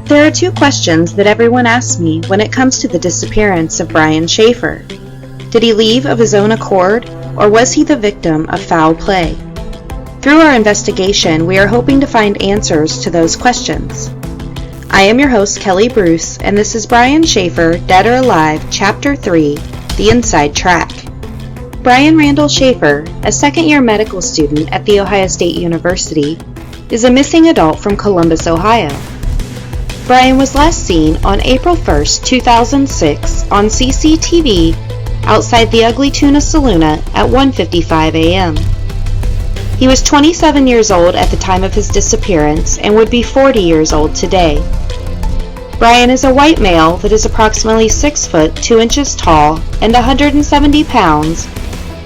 There are two questions that everyone asks me when it comes to the disappearance of Brian Shaffer. Did he leave of his own accord, or was he the victim of foul play? Through our investigation, we are hoping to find answers to those questions. I am your host, Kelly Bruce, and this is Brian Shaffer, Dead or Alive, Chapter 3, The Inside Track. Brian Randall Shaffer, a second-year medical student at The Ohio State University, is a missing adult from Columbus, Ohio. Brian was last seen on April 1, 2006 on CCTV outside the Ugly Tuna Saloon at 1:55 a.m. He was 27 years old at the time of his disappearance and would be 40 years old today. Brian is a white male that is approximately 6 foot 2 inches tall and 170 pounds,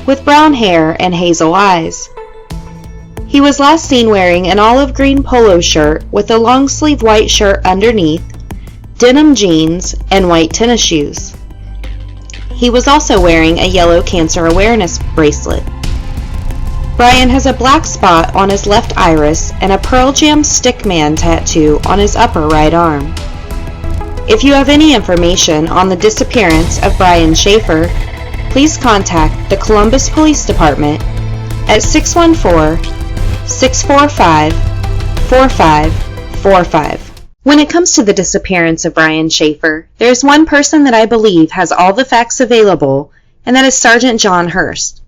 with brown hair and hazel eyes. He was last seen wearing an olive green polo shirt with a long sleeve white shirt underneath, denim jeans, and white tennis shoes. He was also wearing a yellow cancer awareness bracelet. Brian has a black spot on his left iris and a Pearl Jam Stickman tattoo on his upper right arm. If you have any information on the disappearance of Brian Shaffer, please contact the Columbus Police Department at 614-645-4545. When it comes to the disappearance of Brian Shaffer, there is one person that I believe has all the facts available, and that is Sergeant John Hurst.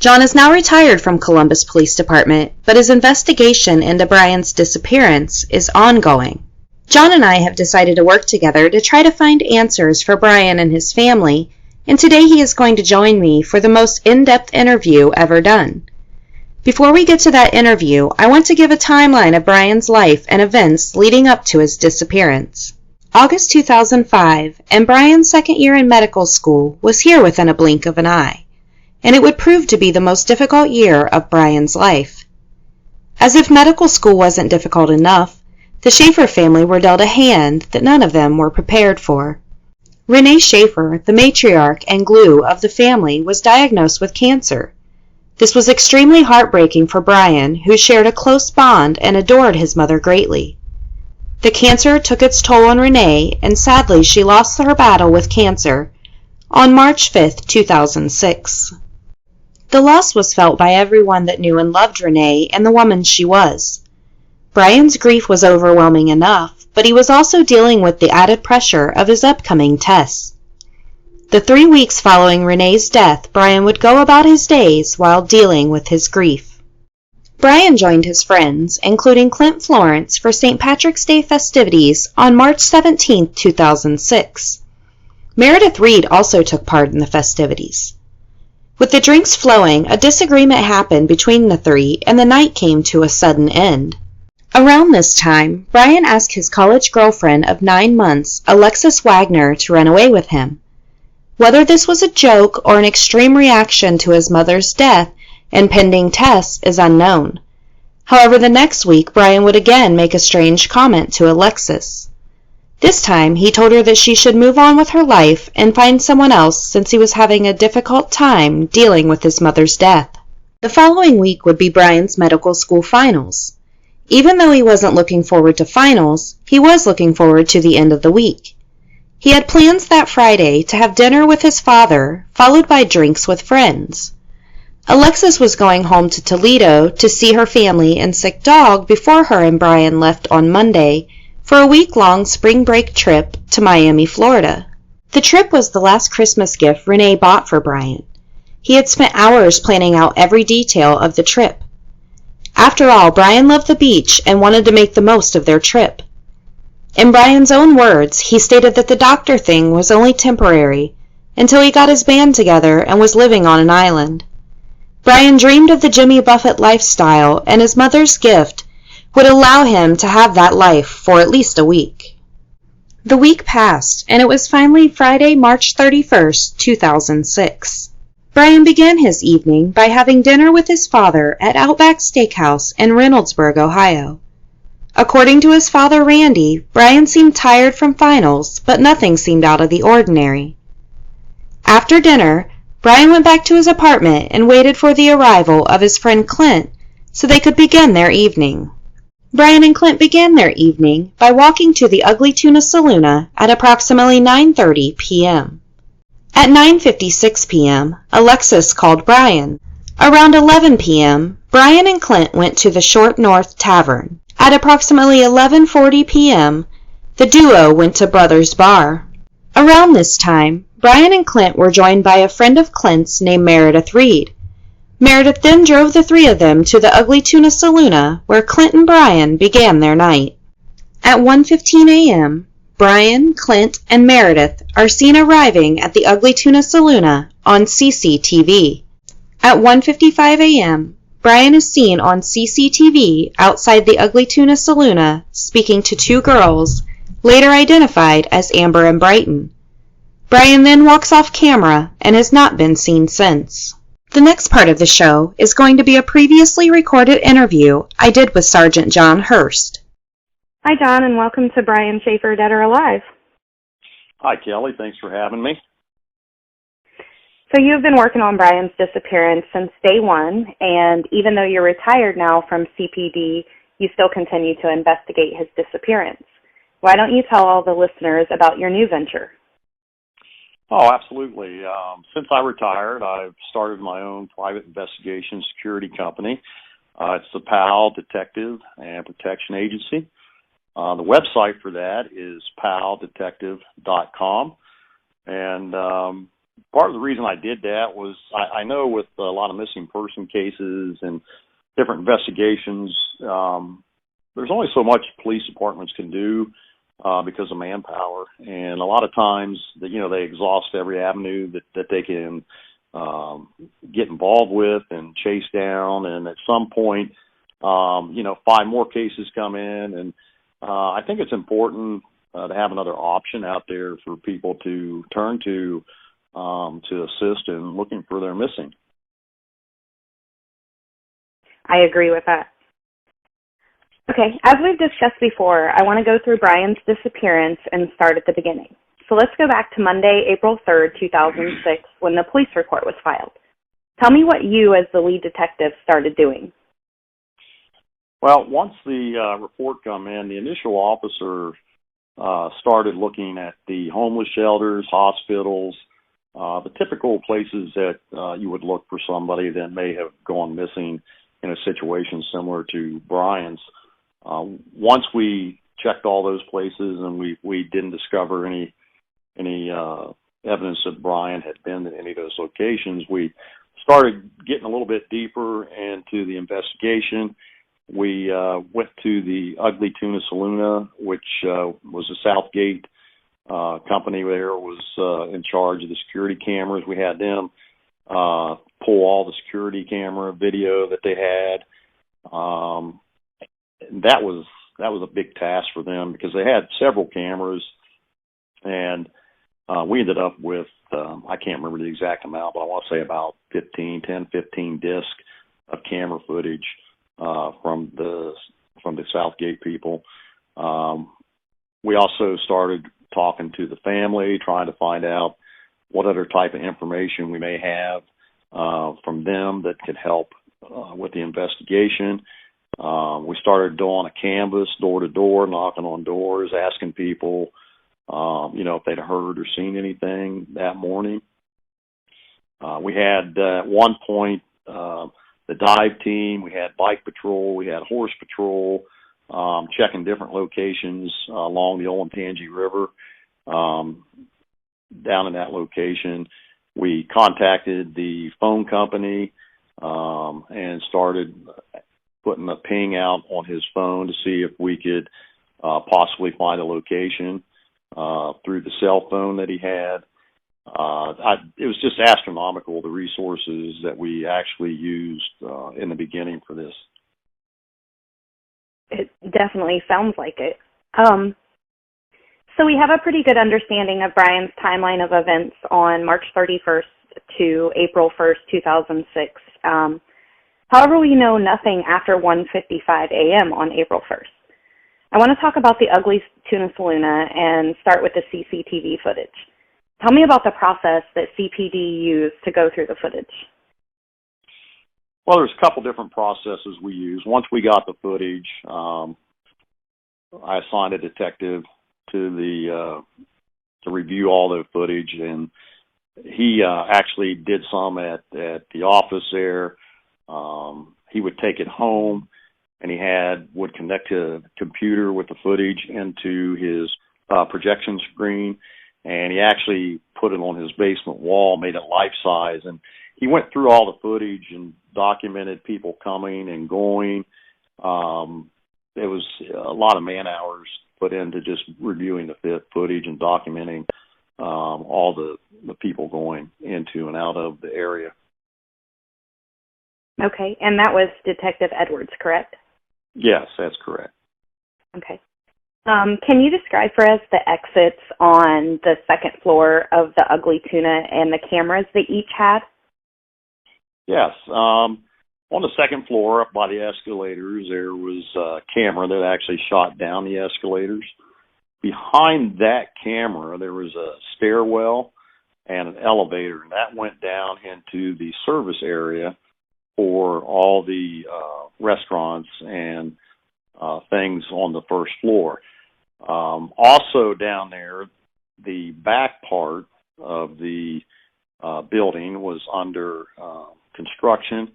John is now retired from Columbus Police Department, but his investigation into Brian's disappearance is ongoing. John and I have decided to work together to try to find answers for Brian and his family, and today he is going to join me for the most in-depth interview ever done. Before we get to that interview, I want to give a timeline of Brian's life and events leading up to his disappearance. August 2005, and Brian's second year in medical school was here within a blink of an eye, and it would prove to be the most difficult year of Brian's life. As if medical school wasn't difficult enough, the Shaffer family were dealt a hand that none of them were prepared for. Renee Shaffer, the matriarch and glue of the family, was diagnosed with cancer. This was extremely heartbreaking for Brian, who shared a close bond and adored his mother greatly. The cancer took its toll on Renee, and sadly she lost her battle with cancer on March 5, 2006. The loss was felt by everyone that knew and loved Renee and the woman she was. Brian's grief was overwhelming enough, but he was also dealing with the added pressure of his upcoming tests. The 3 weeks following Renee's death, Brian would go about his days while dealing with his grief. Brian joined his friends, including Clint Florence, for St. Patrick's Day festivities on March 17, 2006. Meredith Reed also took part in the festivities. With the drinks flowing, a disagreement happened between the three, and the night came to a sudden end. Around this time, Brian asked his college girlfriend of 9 months, Alexis Wagner, to run away with him. Whether this was a joke or an extreme reaction to his mother's death and pending tests is unknown. However, the next week, Brian would again make a strange comment to Alexis. This time, he told her that she should move on with her life and find someone else since he was having a difficult time dealing with his mother's death. The following week would be Brian's medical school finals. Even though he wasn't looking forward to finals, he was looking forward to the end of the week. He had plans that Friday to have dinner with his father, followed by drinks with friends. Alexis was going home to Toledo to see her family and sick dog before her and Brian left on Monday for a week-long spring break trip to Miami, Florida. The trip was the last Christmas gift Renee bought for Brian. He had spent hours planning out every detail of the trip. After all, Brian loved the beach and wanted to make the most of their trip. In Brian's own words, he stated that the doctor thing was only temporary until he got his band together and was living on an island. Brian dreamed of the Jimmy Buffett lifestyle, and his mother's gift would allow him to have that life for at least a week. The week passed, and it was finally Friday, March 31st, 2006. Brian began his evening by having dinner with his father at Outback Steakhouse in Reynoldsburg, Ohio. According to his father, Randy, Brian seemed tired from finals, but nothing seemed out of the ordinary. After dinner, Brian went back to his apartment and waited for the arrival of his friend Clint so they could begin their evening. Brian and Clint began their evening by walking to the Ugly Tuna Saloona at approximately 9:30 p.m. At 9:56 p.m., Alexis called Brian. Around 11 p.m., Brian and Clint went to the Short North Tavern. At approximately 11:40 p.m., the duo went to Brothers Bar. Around this time, Brian and Clint were joined by a friend of Clint's named Meredith Reed. Meredith then drove the three of them to the Ugly Tuna Saloona, where Clint and Brian began their night. At 1:15 a.m., Brian, Clint, and Meredith are seen arriving at the Ugly Tuna Saloona on CCTV. At 1:55 a.m., Brian is seen on CCTV outside the Ugly Tuna Saloona speaking to two girls, later identified as Amber and Brighton. Brian then walks off camera and has not been seen since. The next part of the show is going to be a previously recorded interview I did with Sergeant John Hurst. Hi, John, and welcome to Brian Shaffer, Dead or Alive. Hi, Kelly. Thanks for having me. So you've been working on Brian's disappearance since day one, and even though you're retired now from CPD, you still continue to investigate his disappearance. Why don't you tell all the listeners about your new venture? Oh, absolutely. Since I retired, I've started my own private investigation security company. It's the PAL Detective and Protection Agency. The website for that is paldetective.com. And part of the reason I did that was I know with a lot of missing person cases and different investigations, there's only so much police departments can do because of manpower. And a lot of times, they exhaust every avenue that they can get involved with and chase down. And at some point, 5 more cases come in. And I think it's important to have another option out there for people to turn to assist in looking for their missing. I agree with that. Okay, as we've discussed before, I want to go through Brian's disappearance and start at the beginning. So let's go back to Monday, April 3rd, 2006, when the police report was filed. Tell me what you, as the lead detective, started doing. Well, once the report come in, the initial officer started looking at the homeless shelters, hospitals, the typical places that you would look for somebody that may have gone missing in a situation similar to Brian's. Once we checked all those places and we didn't discover any evidence that Brian had been in any of those locations, we started getting a little bit deeper into the investigation. We went to the Ugly Tuna Saloona, which was a Southgate company there, was in charge of the security cameras. We had them pull all the security camera video that they had. That was a big task for them because they had several cameras, and we ended up with I can't remember the exact amount, but I want to say about 15 discs of camera footage from the Southgate people. We also started talking to the family, trying to find out what other type of information we may have from them that could help with the investigation. We started doing a canvas, door to door, knocking on doors, asking people, if they'd heard or seen anything that morning. We had at one point the dive team, we had bike patrol, we had horse patrol, checking different locations along the Olentangy River. Down in that location, we contacted the phone company and started putting a ping out on his phone to see if we could possibly find a location through the cell phone that he had. It was just astronomical, the resources that we actually used in the beginning for this. It definitely sounds like it. So we have a pretty good understanding of Brian's timeline of events on March 31st to April 1st, 2006. However, we know nothing after 1:55 a.m. on April 1st. I want to talk about the Ugly Tuna Saloona and start with the CCTV footage. Tell me about the process that CPD used to go through the footage. Well, there's a couple different processes we use. Once we got the footage, I assigned a detective to review all the footage, and he actually did some at the office there. He would take it home, and he would connect a computer with the footage into his projection screen, and he actually put it on his basement wall, made it life-size, and he went through all the footage and documented people coming and going. There was a lot of man-hours put into just reviewing the footage and documenting all the people going into and out of the area. Okay, and that was Detective Edwards, correct? Yes, that's correct. Okay. Can you describe for us the exits on the second floor of the Ugly Tuna and the cameras they each had? Yes. On the second floor up by the escalators, there was a camera that actually shot down the escalators. Behind that camera, there was a stairwell and an elevator, and that went down into the service area for all the restaurants and things on the first floor. Also down there, the back part of the building was under construction.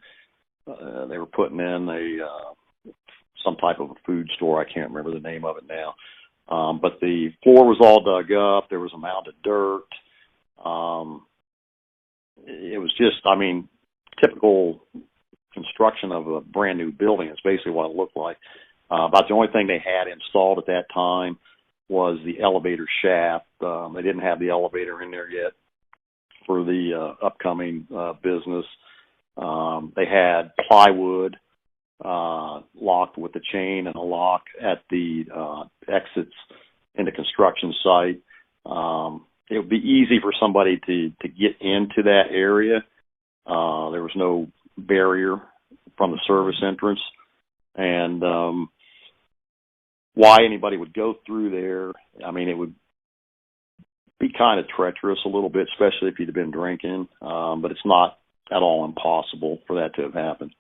They were putting in some type of a food store. I can't remember the name of it now. But the floor was all dug up. There was a mound of dirt. It was just, typical construction of a brand new building. It's basically what it looked like. About the only thing they had installed at that time was the elevator shaft. They didn't have the elevator in there yet for the upcoming business. They had plywood locked with a chain and a lock at the exits in the construction site. It would be easy for somebody to get into that area. There was no barrier from the service entrance, and why anybody would go through there, it would be kind of treacherous a little bit, especially if you'd have been drinking, but it's not at all impossible for that to have happened.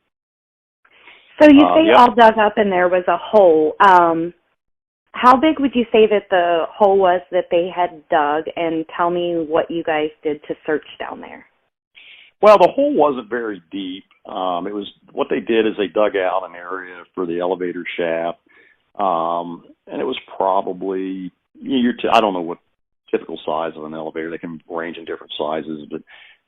So you say all dug up and there was a hole. How big would you say that the hole was that they had dug, and tell me what you guys did to search down there? Well, the hole wasn't very deep. It was what they did is they dug out an area for the elevator shaft, and it was probably I don't know what typical size of an elevator. They can range in different sizes, but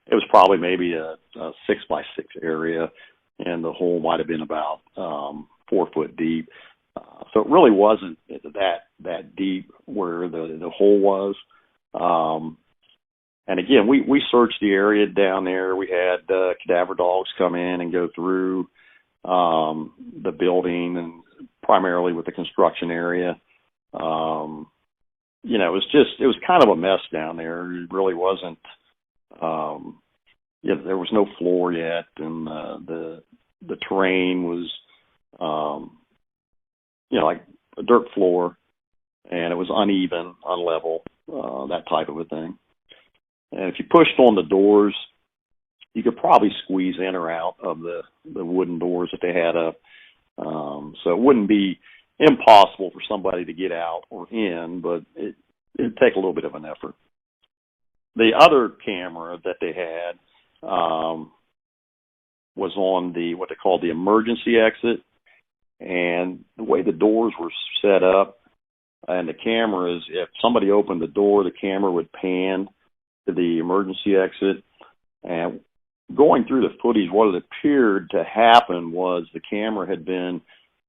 it was probably maybe a 6x6 area, and the hole might have been about 4 foot deep. So it really wasn't that deep where the hole was. And again, we searched the area down there. We had cadaver dogs come in and go through the building, and primarily with the construction area. It was kind of a mess down there. It really wasn't. There was no floor yet, and the terrain was, like a dirt floor, and it was uneven, unlevel, that type of a thing. And if you pushed on the doors, you could probably squeeze in or out of the wooden doors that they had up. So it wouldn't be impossible for somebody to get out or in, but it'd take a little bit of an effort. The other camera that they had was on what they called the emergency exit, and the way the doors were set up and the cameras, if somebody opened the door, the camera would pan to the emergency exit. And going through the footage, what it appeared to happen was the camera had been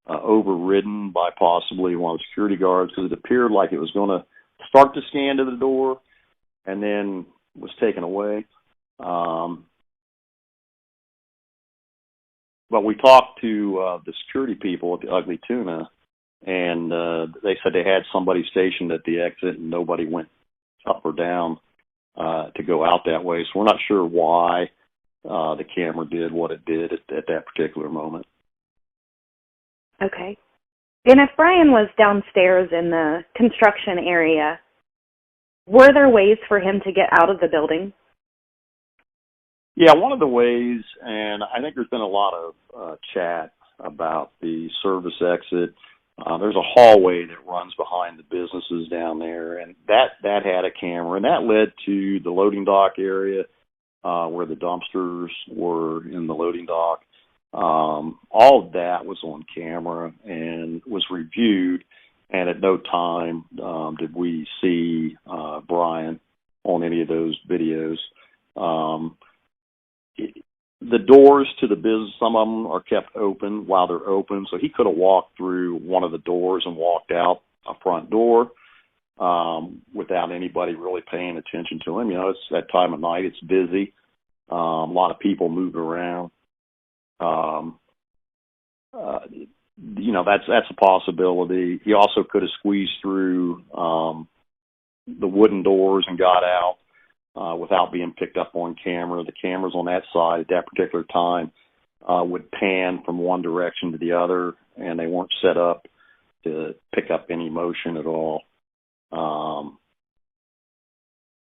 overridden by possibly one of the security guards, because it appeared like it was going to start to scan to the door and then was taken away. But we talked to the security people at the Ugly Tuna, and they said they had somebody stationed at the exit and nobody went up or down to go out that way. So we're not sure why the camera did what it did at that particular moment. Okay. And if Brian was downstairs in the construction area, were there ways for him to get out of the building? Yeah, one of the ways, and I think there's been a lot of chat about the service exit. There's a hallway that runs behind the businesses down there, and that had a camera, and that led to the loading dock area where the dumpsters were in the loading dock. All of that was on camera and was reviewed, and at no time did we see Brian on any of those videos. The doors to the business, some of them are kept open while they're open, so he could have walked through one of the doors and walked out a front door without anybody really paying attention to him. You know, it's that time of night, it's busy, a lot of people moving around. You know, that's a possibility. He also could have squeezed through the wooden doors and got out without being picked up on camera. The cameras on that side at that particular time would pan from one direction to the other, and they weren't set up to pick up any motion at all.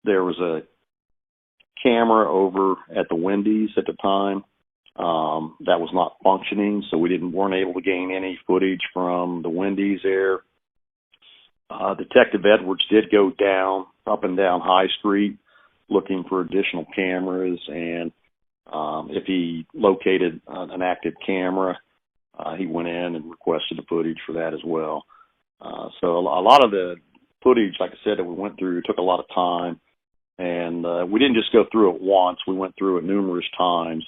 There was a camera over at the Wendy's at the time that was not functioning, so we weren't able to gain any footage from the Wendy's there. Detective Edwards did go up and down High Street looking for additional cameras, and if he located an active camera, he went in and requested the footage for that as well. So a lot of the footage, like I said, that we went through took a lot of time, and we didn't just go through it once. We went through it numerous times,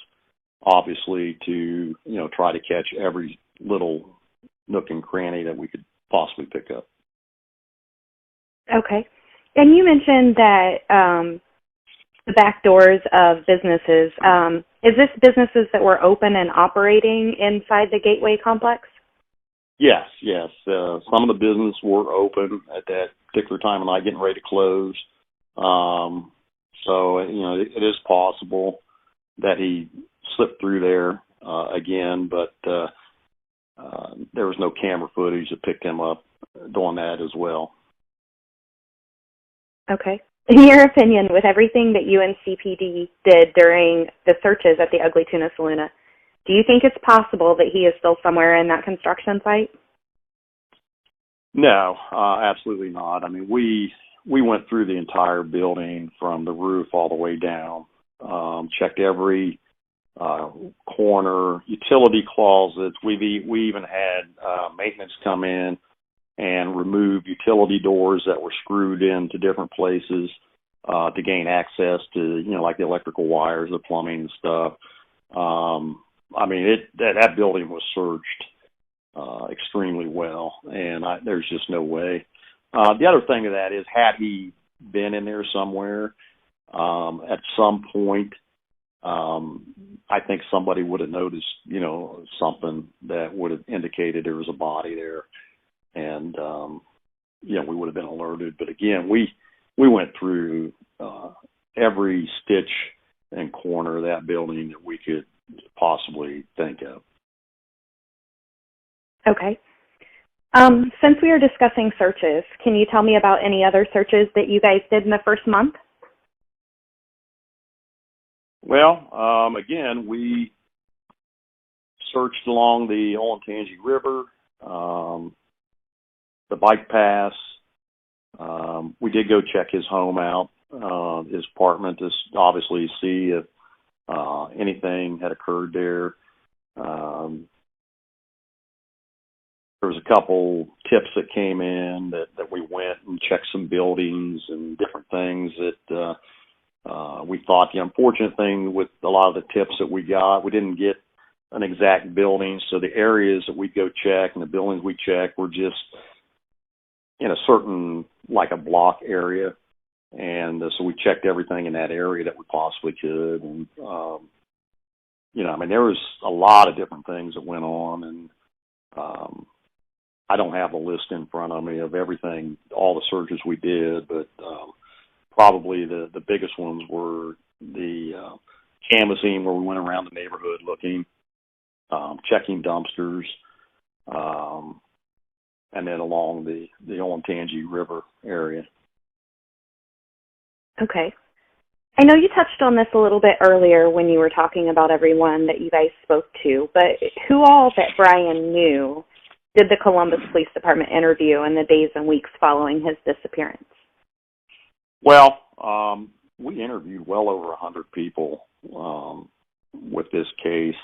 obviously, to try to catch every little nook and cranny that we could possibly pick up. Okay. And you mentioned that the back doors of businesses. Is this businesses that were open and operating inside the Gateway complex? Yes. Some of the businesses were open at that particular time of night, getting ready to close. So, it is possible that he slipped through there again, but there was no camera footage that picked him up doing that as well. Okay. In your opinion, with everything that you and CPD did during the searches at the Ugly Tuna Saloona, do you think it's possible that he is still somewhere in that construction site? No, absolutely not. I mean, we went through the entire building from the roof all the way down, checked every corner, utility closets. We even had maintenance come in and remove utility doors that were screwed into different places to gain access to, like the electrical wires, the plumbing and stuff. I mean, that building was searched extremely well, and there's just no way. The other thing of that is, had he been in there somewhere at some point, I think somebody would have noticed, something that would have indicated there was a body there. And, we would have been alerted. But again, we went through every stitch and corner of that building that we could possibly think of. Okay. Since we are discussing searches, can you tell me about any other searches that you guys did in the first month? Well, again, we searched along the Olentangy River, the bike paths. We did go check his home out, his apartment, to obviously see if anything had occurred there. There was a couple tips that came in that we went and checked some buildings and different things that we thought. The unfortunate thing with a lot of the tips that we got, we didn't get an exact building, so the areas that we go check and the buildings we check were just in a certain, like a block area, and so we checked everything in that area that we possibly could, and I mean, there was a lot of different things that went on, and I don't have a list in front of me of everything, all the searches we did, but probably the biggest ones were the canvassing, where we went around the neighborhood looking, checking dumpsters, and then along the Olentangy River area. Okay. I know you touched on this a little bit earlier when you were talking about everyone that you guys spoke to, but who all that Brian knew did the Columbus Police Department interview in the days and weeks following his disappearance? Well, we interviewed well over 100 people with this case.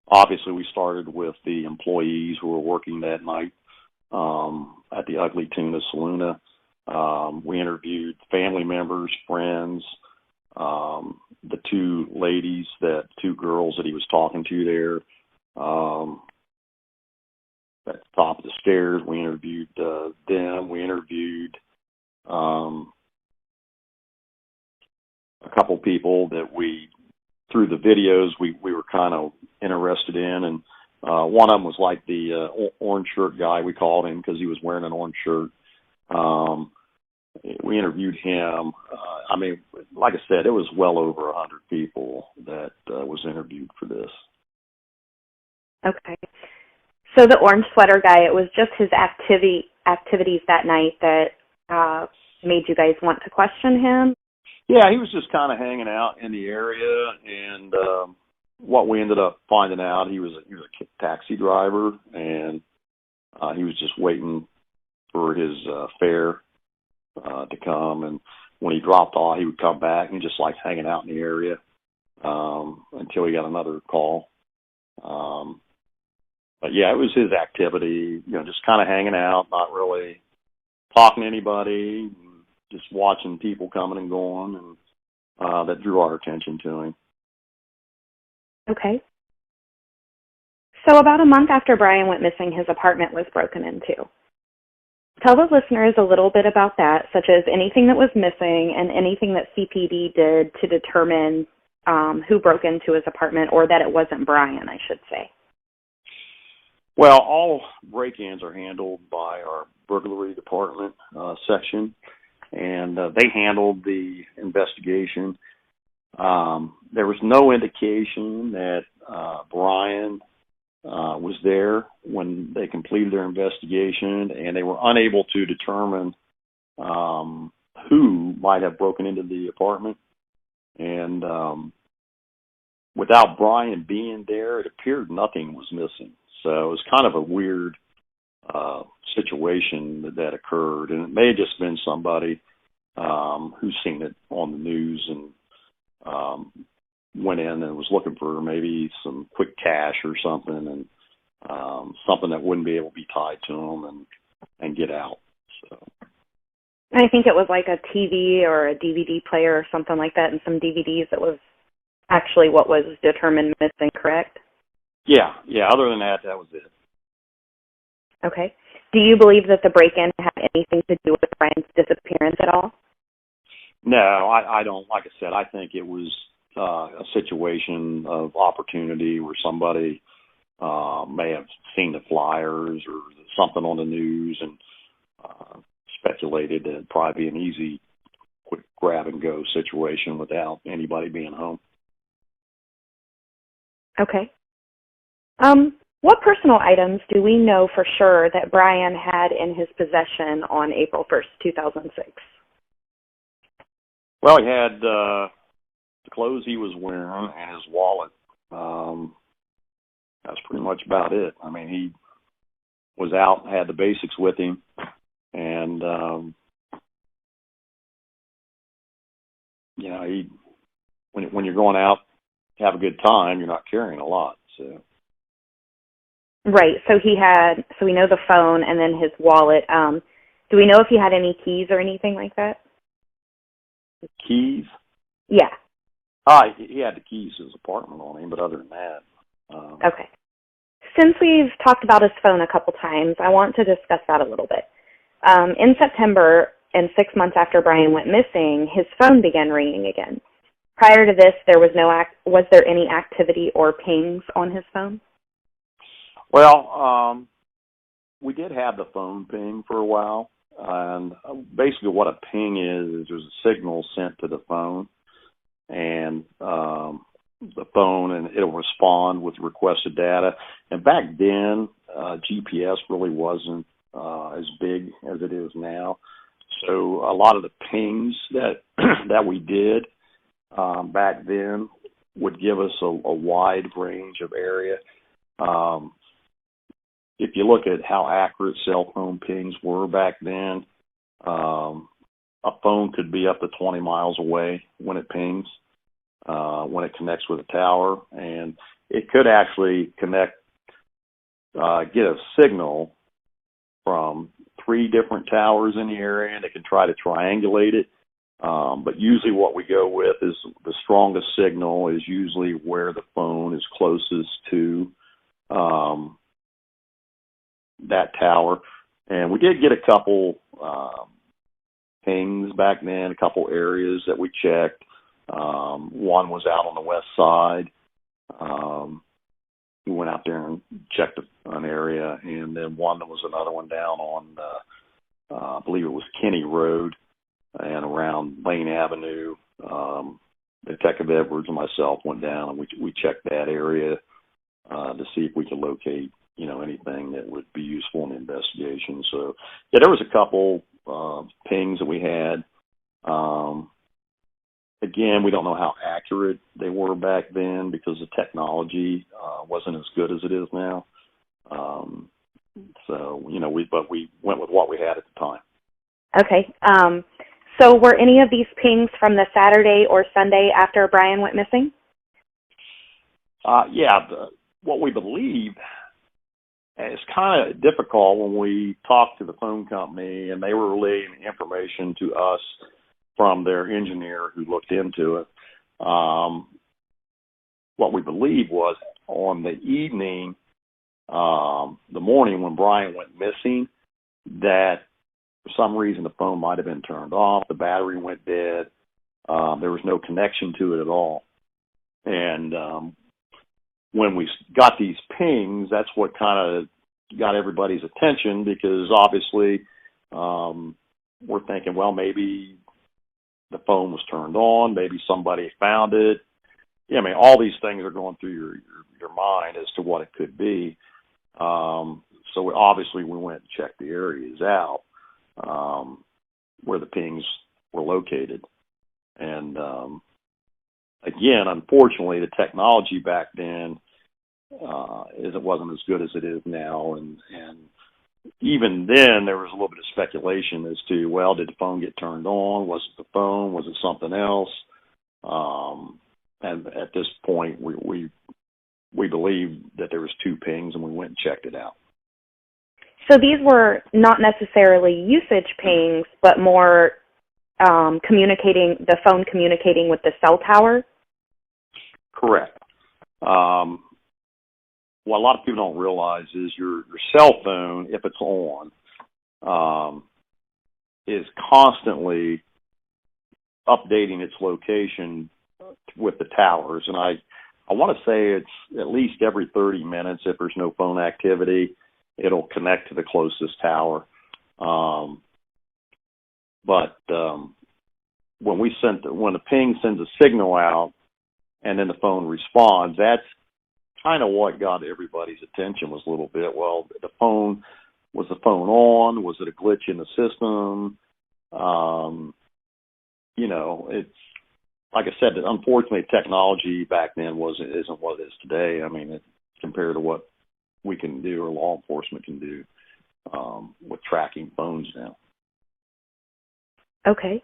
Obviously, we started with the employees who were working that night at the Ugly Tuna Saloona. We interviewed family members, friends, the two girls that he was talking to there. At the top of the stairs, we interviewed them. We interviewed a couple people that through the videos, we were kind of interested in, and one of them was like the orange shirt guy, we called him because he was wearing an orange shirt. We interviewed him. I mean, like I said, it was well over 100 people that was interviewed for this. Okay. So the orange sweater guy, it was just his activities that night that made you guys want to question him? Yeah, he was just kind of hanging out in the area, and what we ended up finding out, he was a taxi driver, and he was just waiting for his fare to come, and when he dropped off, he would come back and just like hanging out in the area until he got another call. But yeah, it was his activity, just kind of hanging out, not really talking to anybody, just watching people coming and going, and that drew our attention to him. Okay. So about a month after Brian went missing, his apartment was broken into. Tell the listeners a little bit about that, such as anything that was missing and anything that CPD did to determine who broke into his apartment, or that it wasn't Brian, I should say. Well, all break-ins are handled by our burglary department section, and they handled the investigation. There was no indication that Brian was there when they completed their investigation, and they were unable to determine who might have broken into the apartment. And without Brian being there, it appeared nothing was missing. So it was kind of a weird situation that occurred, and it may have just been somebody who's seen it on the news and went in and was looking for maybe some quick cash or something, and something that wouldn't be able to be tied to them and get out. So I think it was like a TV or a DVD player or something like that, and some DVDs that was actually what was determined missing, correct? Yeah. Other than that, that was it. Okay. Do you believe that the break-in had anything to do with Brian's disappearance at all? No, I don't. Like I said, I think it was a situation of opportunity where somebody may have seen the flyers or something on the news and speculated that it'd probably be an easy, quick grab-and-go situation without anybody being home. Okay. What personal items do we know for sure that Brian had in his possession on April 1st, 2006? Well, he had the clothes he was wearing and his wallet. That's pretty much about it. I mean, he was out, had the basics with him, and when you're going out to have a good time, you're not carrying a lot. So. Right. So we know the phone and then his wallet. Do we know if he had any keys or anything like that? The keys? Yeah. He had the keys to his apartment on him, but other than that. Okay. Since we've talked about his phone a couple times, I want to discuss that a little bit. In September, and 6 months after Brian went missing, his phone began ringing again. Prior to this, was there any activity or pings on his phone? Well, we did have the phone ping for a while, and basically what a ping is there's a signal sent to the phone, and the phone, and it'll respond with requested data. And back then, GPS really wasn't as big as it is now, so a lot of the pings that we did back then would give us a wide range of area. If you look at how accurate cell phone pings were back then, a phone could be up to 20 miles away when it pings, when it connects with a tower, and it could actually get a signal from 3 different towers in the area, and it can try to triangulate it. But usually what we go with is the strongest signal is usually where the phone is closest to that tower. And we did get a couple pings back then, a couple areas that we checked. One was out on the west side. We went out there and checked an area, and then there was another one down on, I believe it was Kinney Road and around Lane Avenue. Detective Edwards and myself went down and we checked that area to see if we could locate, anything that would be useful in the investigation. So, yeah, there was a couple pings that we had. Again, we don't know how accurate they were back then because the technology wasn't as good as it is now. So, we went with what we had at the time. Okay. So were any of these pings from the Saturday or Sunday after Brian went missing? What we believe is kind of difficult when we talked to the phone company and they were relaying information to us from their engineer who looked into it. What we believe was on the evening, the morning when Brian went missing, that for some reason the phone might have been turned off, the battery went dead, there was no connection to it at all. And when we got these pings, that's what kind of got everybody's attention because obviously we're thinking, well, maybe the phone was turned on, maybe somebody found it. Yeah, I mean, all these things are going through your mind as to what it could be. So we went and checked the areas out where the pings were located. And again, unfortunately, the technology back then it wasn't as good as it is now. And even then, there was a little bit of speculation as to, well, did the phone get turned on? Was it the phone? Was it something else? And at this point, we believed that there was 2 pings, and we went and checked it out. So these were not necessarily usage pings, but more the phone communicating with the cell tower? Correct. What a lot of people don't realize is your cell phone, if it's on, is constantly updating its location with the towers. And I want to say it's at least every 30 minutes, if there's no phone activity, it'll connect to the closest tower. But when the ping sends a signal out and then the phone responds, that's kind of what got everybody's attention was a little bit, well, was the phone on? Was it a glitch in the system? It's, like I said, unfortunately, technology back then isn't what it is today. I mean, compared to what we can do or law enforcement can do with tracking phones now. Okay.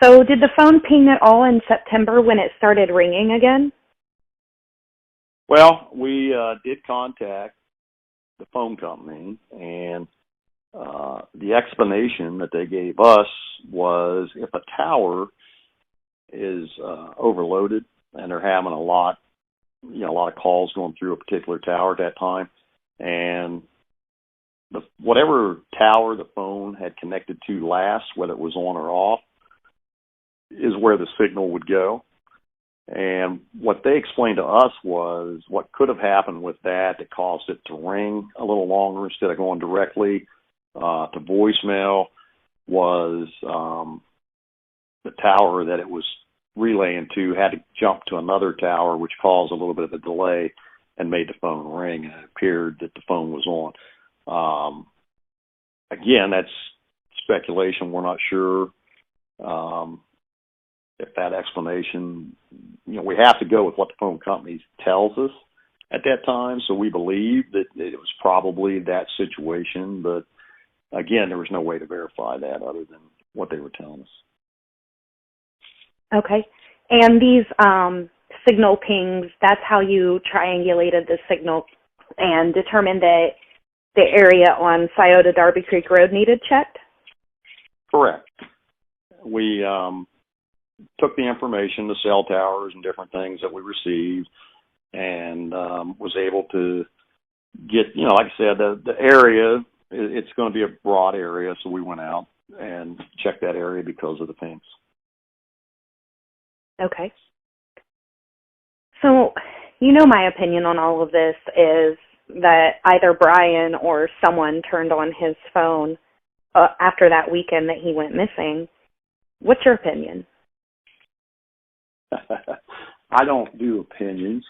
So did the phone ping at all in September when it started ringing again? Well, we did contact the phone company, and the explanation that they gave us was if a tower is overloaded and they're having a lot of calls going through a particular tower at that time, and whatever tower the phone had connected to last, whether it was on or off, is where the signal would go. And what they explained to us was what could have happened with that caused it to ring a little longer instead of going directly to voicemail was the tower that it was relaying to had to jump to another tower, which caused a little bit of a delay and made the phone ring, and it appeared that the phone was on. Again, that's speculation. We're not sure if that explanation, we have to go with what the phone company tells us at that time. So we believe that it was probably that situation, but again, there was no way to verify that other than what they were telling us. Okay. And these signal pings, that's how you triangulated the signal and determined that the area on Scioto Darby Creek Road needed checked? Correct. We took the information, the cell towers and different things that we received, and was able to get, like I said, the area, it's going to be a broad area, so we went out and checked that area because of the pings. Okay. So, my opinion on all of this is that either Brian or someone turned on his phone after that weekend that he went missing. What's your opinion? I don't do opinions.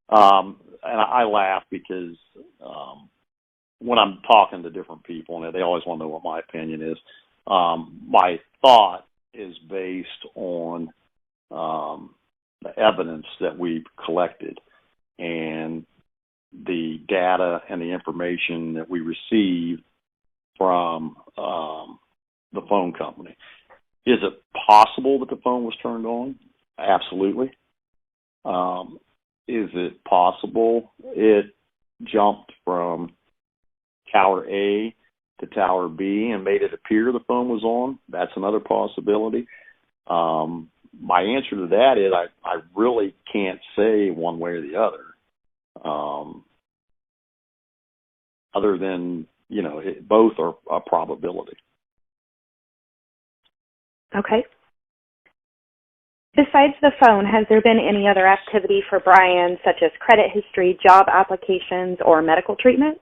And I laugh because when I'm talking to different people, and they always want to know what my opinion is, my thought is based on the evidence that we've collected and the data and the information that we received from the phone company. Is it possible that the phone was turned on? Absolutely. Is it possible it jumped from Tower A to Tower B and made it appear the phone was on? That's another possibility. My answer to that is I really can't say one way or the other. Other than, both are a probability. Okay. Besides the phone, has there been any other activity for Brian, such as credit history, job applications, or medical treatment?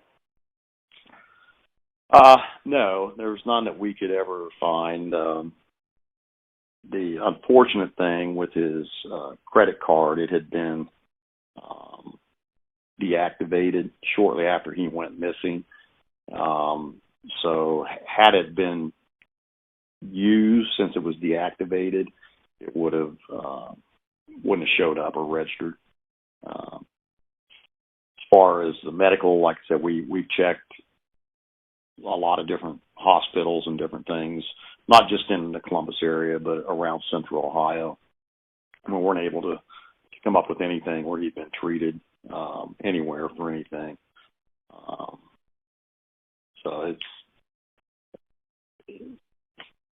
No, there's none that we could ever find. The unfortunate thing with his credit card, it had been deactivated shortly after he went missing. So had it been used since it was deactivated, it would have wouldn't have showed up or registered. As far as the medical, like I said, we've checked a lot of different hospitals and different things, not just in the Columbus area, but around Central Ohio. And we weren't able to come up with anything where he'd been treated anywhere for anything. So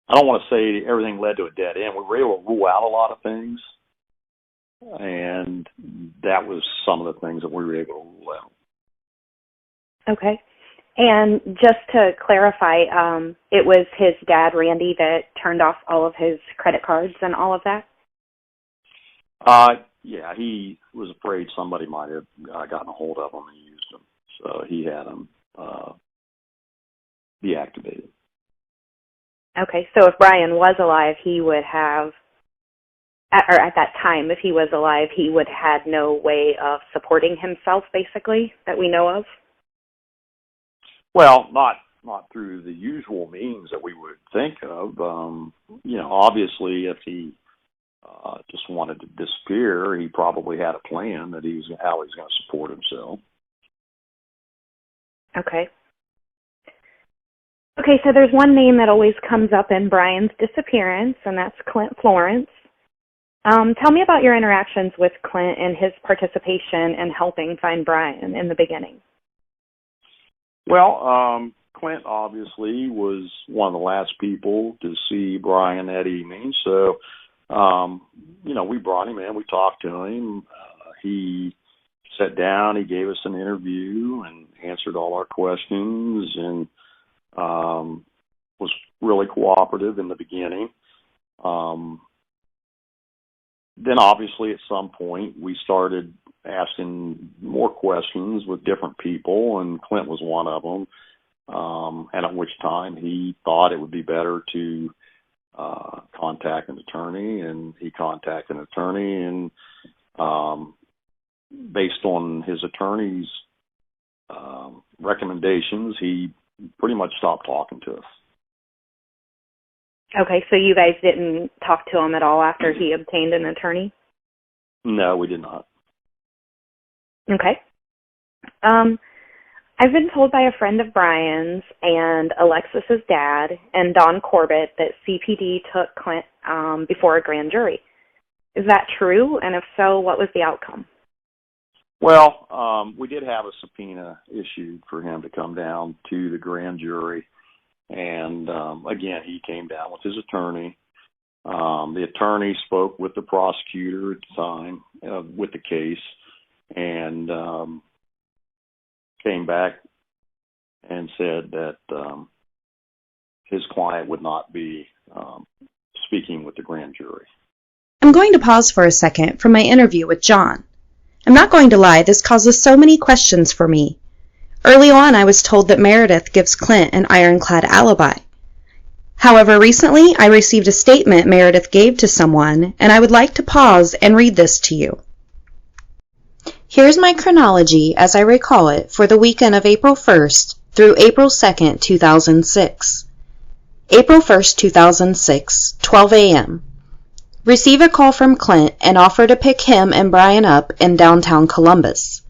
I don't want to say everything led to a dead end. We were able to rule out a lot of things, and that was some of the things that we were able to rule out. Okay. And just to clarify, it was his dad, Randy, that turned off all of his credit cards and all of that? Yeah, he was afraid somebody might have gotten a hold of them and used them. So he had them deactivated. Okay, so if Brian was alive, he would have, or at that time, if he was alive, he would have had no way of supporting himself, basically, that we know of? Well, not through the usual means that we would think of. Obviously, if he just wanted to disappear, he probably had a plan that how he's going to support himself. Okay. Okay, so there's one name that always comes up in Brian's disappearance, and that's Clint Florence. Tell me about your interactions with Clint and his participation in helping find Brian in the beginning. Well, Clint obviously was one of the last people to see Brian that evening. So, we brought him in. We talked to him. He sat down. He gave us an interview and answered all our questions and was really cooperative in the beginning. Then obviously at some point we started asking more questions with different people, and Clint was one of them. And at which time he thought it would be better to contact an attorney, and he contacted an attorney, and based on his attorney's recommendations, he pretty much stopped talking to us. Okay, so you guys didn't talk to him at all after he obtained an attorney? No, we did not. Okay. I've been told by a friend of Brian's and Alexis's dad and Don Corbett that CPD took Clint before a grand jury. Is that true? And if so, what was the outcome? Well, we did have a subpoena issued for him to come down to the grand jury. And, again, he came down with his attorney. The attorney spoke with the prosecutor at the time with the case and came back and said that his client would not be speaking with the grand jury. I'm going to pause for a second from my interview with John. I'm not going to lie, this causes so many questions for me. Early on, I was told that Meredith gives Clint an ironclad alibi. However, recently I received a statement Meredith gave to someone, and I would like to pause and read this to you. Here's my chronology as I recall it for the weekend of April 1st through April 2nd, 2006. April 1st, 2006, 12 a.m. Receive a call from Clint and offer to pick him and Brian up in downtown Columbus.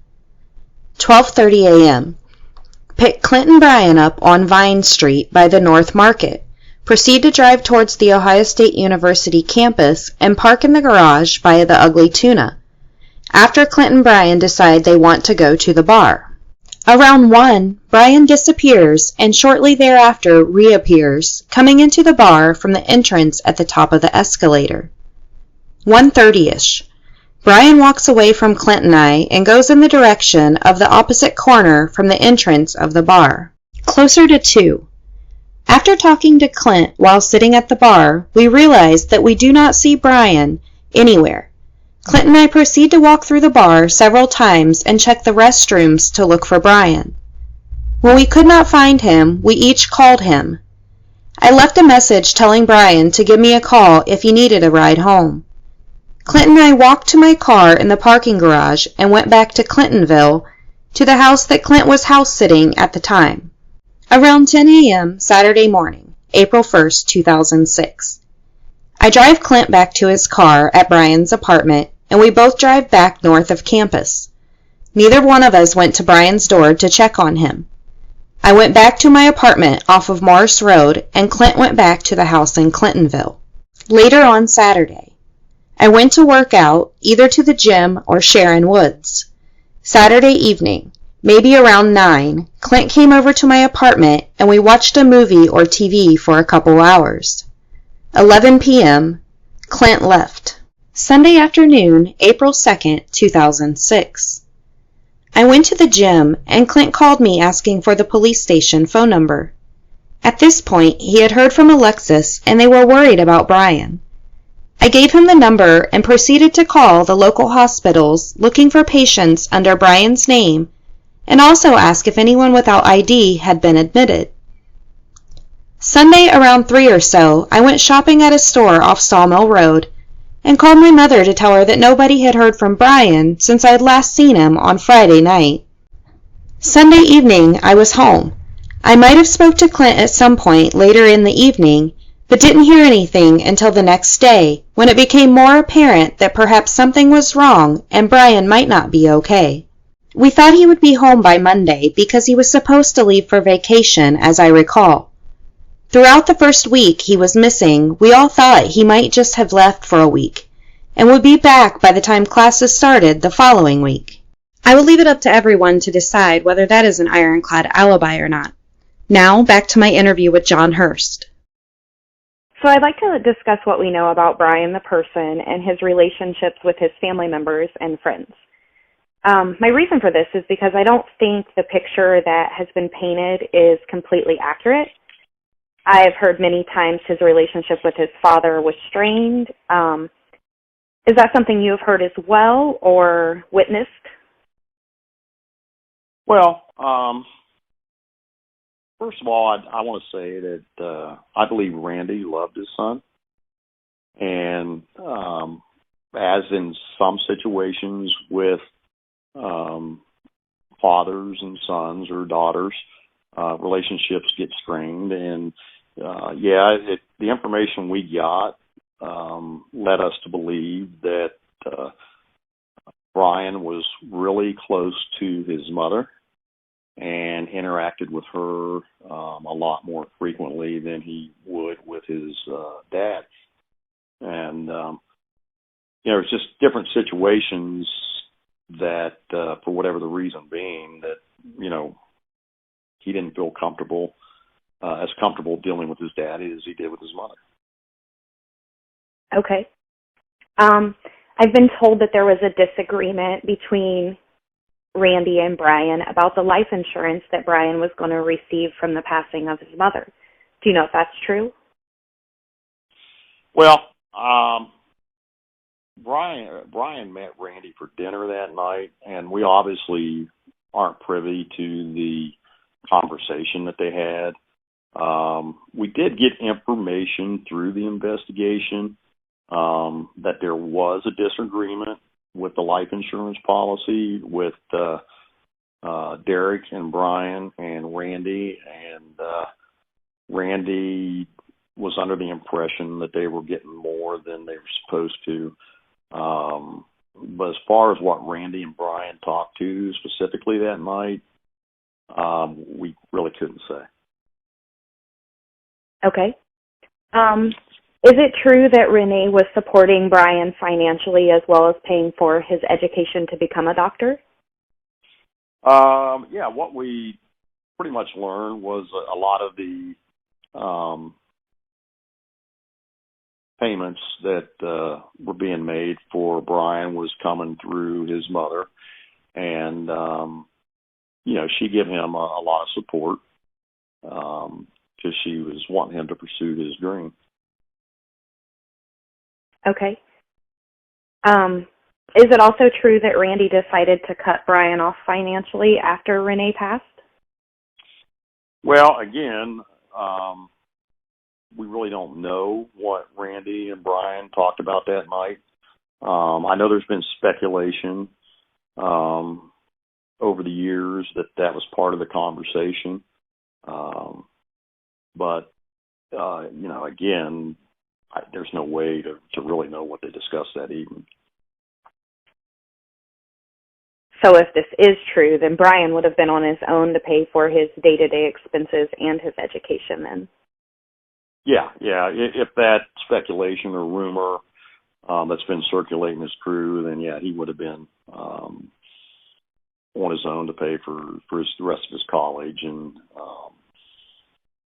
12:30 a.m. Pick Clint and Brian up on Vine Street by the North Market. Proceed to drive towards the Ohio State University campus and park in the garage by the Ugly Tuna. After Clint and Brian decide they want to go to the bar. Around 1, Brian disappears and shortly thereafter reappears, coming into the bar from the entrance at the top of the escalator. 1:30ish. Brian walks away from Clint and I and goes in the direction of the opposite corner from the entrance of the bar. Closer to 2. After talking to Clint while sitting at the bar, we realize that we do not see Brian anywhere. Clint and I proceed to walk through the bar several times and check the restrooms to look for Brian. When we could not find him, we each called him. I left a message telling Brian to give me a call if he needed a ride home. Clint and I walked to my car in the parking garage and went back to Clintonville, to the house that Clint was house sitting at the time. Around 10 a.m. Saturday morning, April 1st, 2006. I drive Clint back to his car at Brian's apartment, and we both drive back north of campus. Neither one of us went to Brian's door to check on him. I went back to my apartment off of Morris Road, and Clint went back to the house in Clintonville. Later on Saturday, I went to work out, either to the gym or Sharon Woods. Saturday evening, maybe around 9, Clint came over to my apartment and we watched a movie or TV for a couple hours. 11 p.m., Clint left. Sunday afternoon, April 2nd, 2006. I went to the gym and Clint called me asking for the police station phone number. At this point, he had heard from Alexis and they were worried about Brian. I gave him the number and proceeded to call the local hospitals looking for patients under Brian's name and also ask if anyone without ID had been admitted. Sunday around 3 or so, I went shopping at a store off Sawmill Road and called my mother to tell her that nobody had heard from Brian since I had last seen him on Friday night. Sunday evening, I was home. I might have spoke to Clint at some point later in the evening, but didn't hear anything until the next day, when it became more apparent that perhaps something was wrong and Brian might not be okay. We thought he would be home by Monday because he was supposed to leave for vacation, as I recall. Throughout the first week he was missing, we all thought he might just have left for a week, and would be back by the time classes started the following week. I will leave it up to everyone to decide whether that is an ironclad alibi or not. Now, back to my interview with John Hurst. So I'd like to discuss what we know about Brian the person and his relationships with his family members and friends. My reason for this is because I don't think the picture that has been painted is completely accurate. I've heard many times his relationship with his father was strained. Is that something you have heard as well or witnessed? Well, first of all, I want to say that I believe Randy loved his son. And as in some situations with fathers and sons or daughters, relationships get strained. And the information we got led us to believe that Brian was really close to his mother and interacted with her a lot more frequently than he would with his dad. And, it's just different situations that, for whatever the reason being, that, he didn't feel as comfortable dealing with his dad as he did with his mother. Okay. I've been told that there was a disagreement between Randy and Brian about the life insurance that Brian was going to receive from the passing of his mother. Do you know if that's true? Well, Brian met Randy for dinner that night, and we obviously aren't privy to the conversation that they had. We did get information through the investigation that there was a disagreement with the life insurance policy with Derek and Brian and Randy, and Randy was under the impression that they were getting more than they were supposed to. But as far as what Randy and Brian talked to specifically that night, we really couldn't say. Okay. Is it true that Renee was supporting Brian financially as well as paying for his education to become a doctor? What we pretty much learned was a lot of the payments that were being made for Brian was coming through his mother, and she gave him a lot of support because she was wanting him to pursue his dream. Okay. Is it also true that Randy decided to cut Brian off financially after Renee passed? Well, again, we really don't know what Randy and Brian talked about that night. I know there's been speculation over the years that was part of the conversation. But again, there's no way to really know what they discussed that evening. So if this is true, then Brian would have been on his own to pay for his day-to-day expenses and his education then. Yeah. If that speculation or rumor that's been circulating is true, then he would have been on his own to pay for the rest of his college and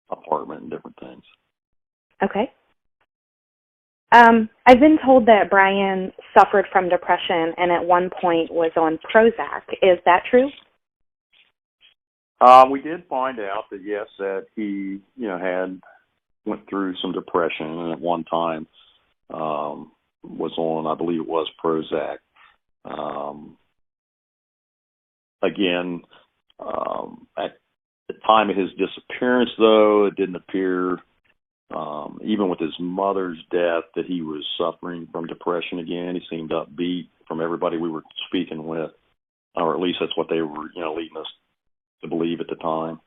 apartment and different things. Okay. I've been told that Brian suffered from depression and at one point was on Prozac. Is that true? We did find out that, yes, that he, went through some depression and at one time was on, I believe it was Prozac. Again, at the time of his disappearance, though, it didn't appear, even with his mother's death, that he was suffering from depression again. He seemed upbeat from everybody we were speaking with, or at least that's what they were, leading us to believe at the time.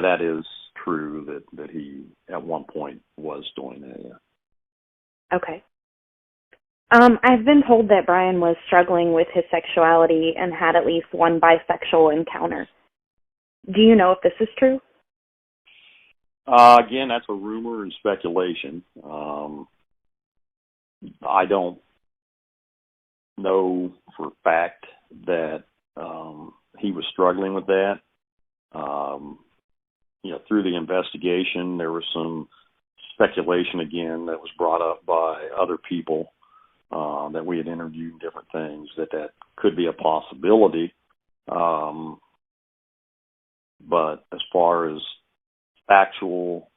That is true that he at one point was doing that. Yeah. Okay. I've been told that Brian was struggling with his sexuality and had at least one bisexual encounter. Do you know if this is true? Again, that's a rumor and speculation. I don't know for a fact that he was struggling with that. Through the investigation, there was some speculation again that was brought up by other people that we had interviewed, different things, that could be a possibility. But as far as actual,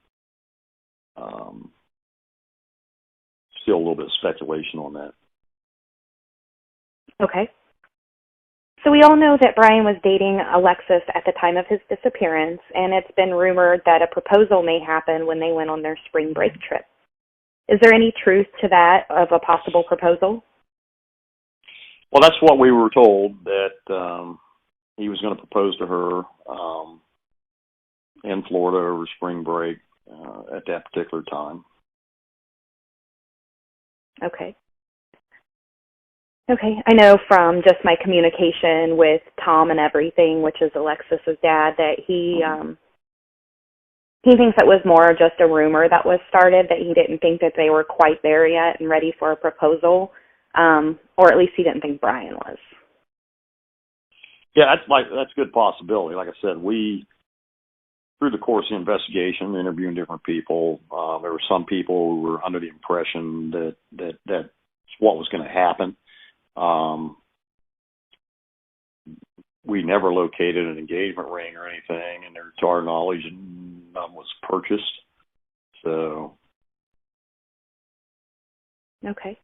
still a little bit of speculation on that. Okay. So we all know that Brian was dating Alexis at the time of his disappearance, and it's been rumored that a proposal may happen when they went on their spring break trip. Is there any truth to that, of a possible proposal? Well, that's what we were told, that he was going to propose to her in Florida over spring break at that particular time. Okay. Okay. I know from just my communication with Tom and everything, which is Alexis's dad, that he thinks it was more just a rumor that was started, that he didn't think that they were quite there yet and ready for a proposal, or at least he didn't think Brian was. Yeah, that's a good possibility. Like I said, through the course of the investigation, interviewing different people, there were some people who were under the impression that that's what was going to happen. We never located an engagement ring or anything, and to our knowledge, none was purchased. So, okay.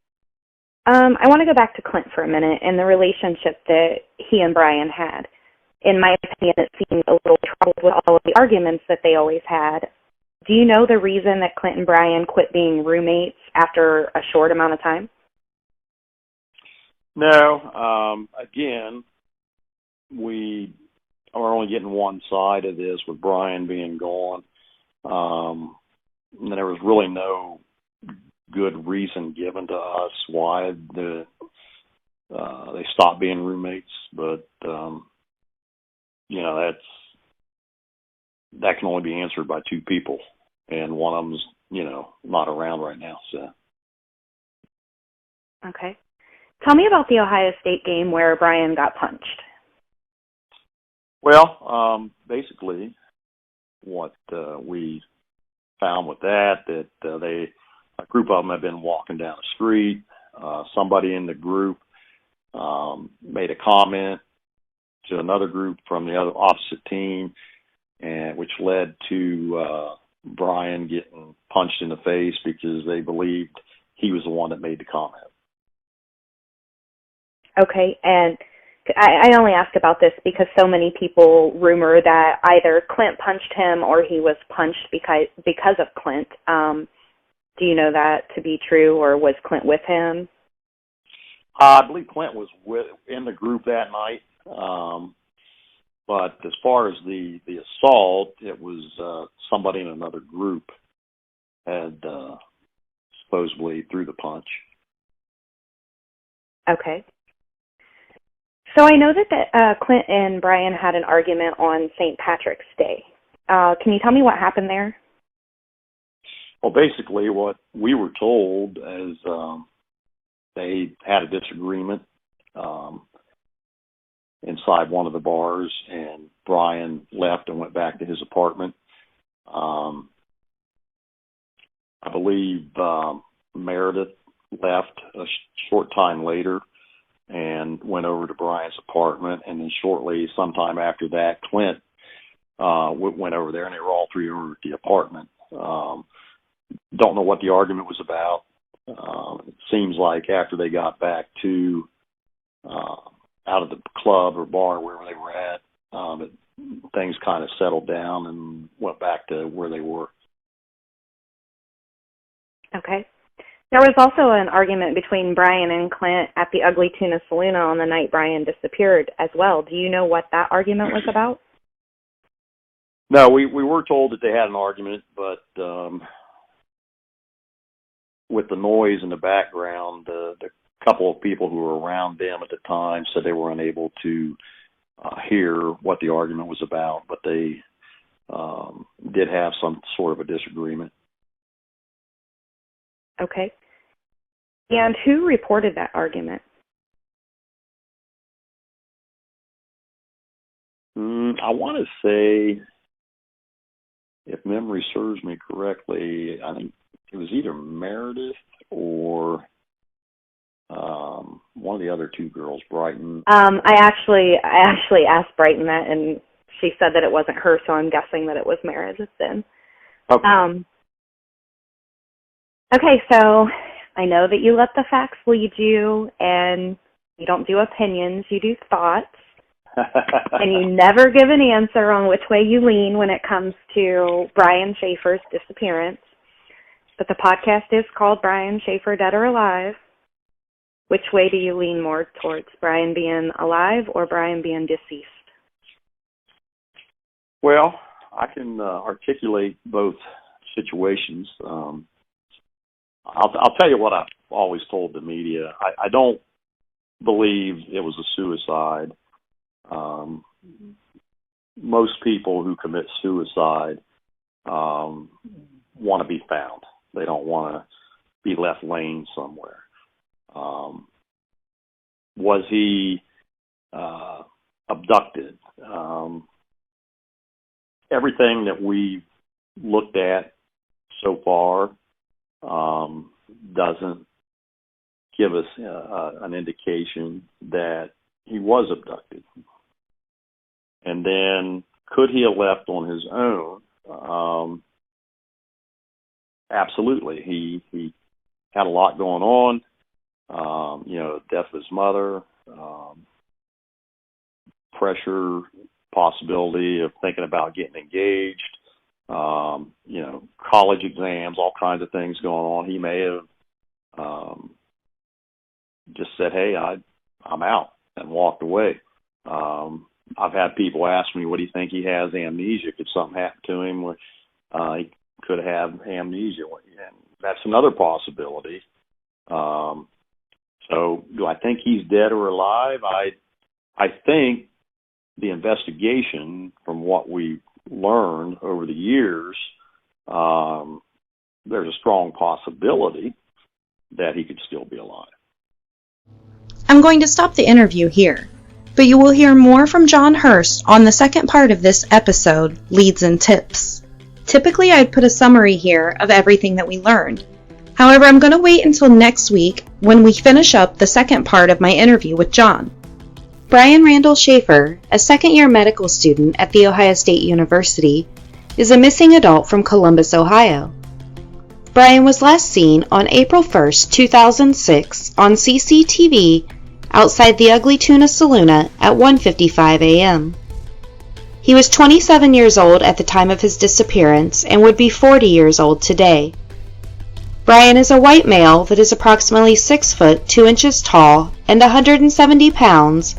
I want to go back to Clint for a minute and the relationship that he and Brian had. In my opinion, it seemed a little troubled with all of the arguments that they always had. Do you know the reason that Clint and Brian quit being roommates after a short amount of time? No. Again, we are only getting one side of this with Brian being gone. And there was really no good reason given to us why they stopped being roommates, but that can only be answered by two people, and one of them's not around right now. So, okay, tell me about the Ohio State game where Brian got punched. Well, basically, what we found with that a group of them had been walking down the street. Somebody in the group made a comment to another group from the other opposite team, and which led to Brian getting punched in the face because they believed he was the one that made the comment. Okay, and I only ask about this because so many people rumor that either Clint punched him or he was punched because of Clint. Do you know that to be true, or was Clint with him? I believe Clint was in the group that night. But as far as the assault, it was somebody in another group had supposedly threw the punch. Okay. So I know that Clint and Brian had an argument on St. Patrick's Day. Can you tell me what happened there? Well, basically what we were told is they had a disagreement inside one of the bars, and Brian left and went back to his apartment. I believe Meredith left a short time later and went over to Brian's apartment, and then shortly, sometime after that, Clint went over there, and they were all three over at the apartment. Don't know what the argument was about. It seems like after they got back to out of the club or bar, wherever they were at, things kind of settled down and went back to where they were. Okay. There was also an argument between Brian and Clint at the Ugly Tuna Saloon on the night Brian disappeared as well. Do you know what that argument was about? No, we were told that they had an argument, but with the noise in the background, the couple of people who were around them at the time said they were unable to hear what the argument was about, but they did have some sort of a disagreement. Okay. And who reported that argument? I want to say, if memory serves me correctly, I think it was either Meredith or one of the other two girls, Brighton. I actually asked Brighton that, and she said that it wasn't her, so I'm guessing that it was Meredith then. Okay. Okay, so I know that you let the facts lead you, and you don't do opinions, you do thoughts, and you never give an answer on which way you lean when it comes to Brian Shaffer's disappearance. But the podcast is called Brian Shaffer Dead or Alive. Which way do you lean more towards, Brian being alive or Brian being deceased? Well, I can articulate both situations. I'll tell you what I've always told the media. I don't believe it was a suicide. Most people who commit suicide want to be found. They don't want to be left laying somewhere. Was he abducted? Everything that we've looked at so far doesn't give us an indication that he was abducted. And then, could he have left on his own? Absolutely. He had a lot going on. Death of his mother, pressure, possibility of thinking about getting engaged, college exams, all kinds of things going on. He may have just said, "Hey, I'm out," and walked away. I've had people ask me, "What do you think he has amnesia? Could something happen to him where he could have amnesia?" And that's another possibility. So do I think he's dead or alive? I think the investigation, from what we've learned over the years, there's a strong possibility that he could still be alive. I'm going to stop the interview here, but you will hear more from John Hurst on the second part of this episode, Leads and Tips. Typically, I'd put a summary here of everything that we learned. However, I'm going to wait until next week when we finish up the second part of my interview with John. Brian Randall Shaffer, a second-year medical student at The Ohio State University, is a missing adult from Columbus, Ohio. Brian was last seen on April 1st, 2006 on CCTV outside the Ugly Tuna Saloon at 1:55 a.m. He was 27 years old at the time of his disappearance and would be 40 years old today. Brian is a white male that is approximately 6 foot 2 inches tall and 170 pounds,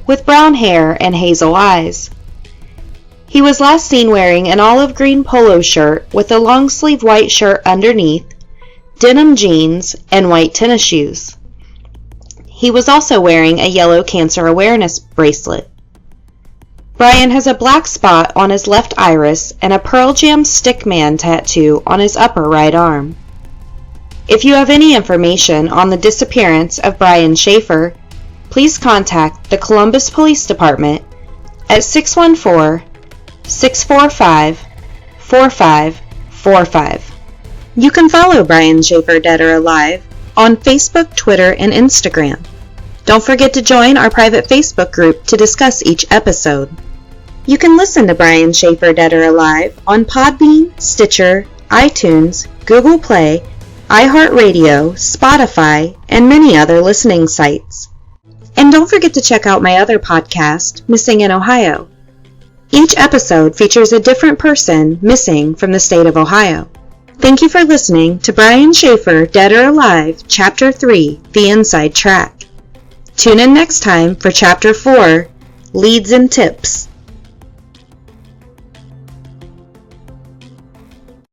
with brown hair and hazel eyes. He was last seen wearing an olive green polo shirt with a long sleeve white shirt underneath, denim jeans, and white tennis shoes. He was also wearing a yellow cancer awareness bracelet. Brian has a black spot on his left iris and a Pearl Jam Stickman tattoo on his upper right arm. If you have any information on the disappearance of Brian Shaffer, please contact the Columbus Police Department at 614-645-4545. You can follow Brian Shaffer Dead or Alive on Facebook, Twitter, and Instagram. Don't forget to join our private Facebook group to discuss each episode. You can listen to Brian Shaffer Dead or Alive on Podbean, Stitcher, iTunes, Google Play, iHeartRadio, Spotify, and many other listening sites. And don't forget to check out my other podcast, Missing in Ohio. Each episode features a different person missing from the state of Ohio. Thank you for listening to Brian Shaffer Dead or Alive, Chapter 3, The Inside Track. Tune in next time for Chapter 4, Leads and Tips.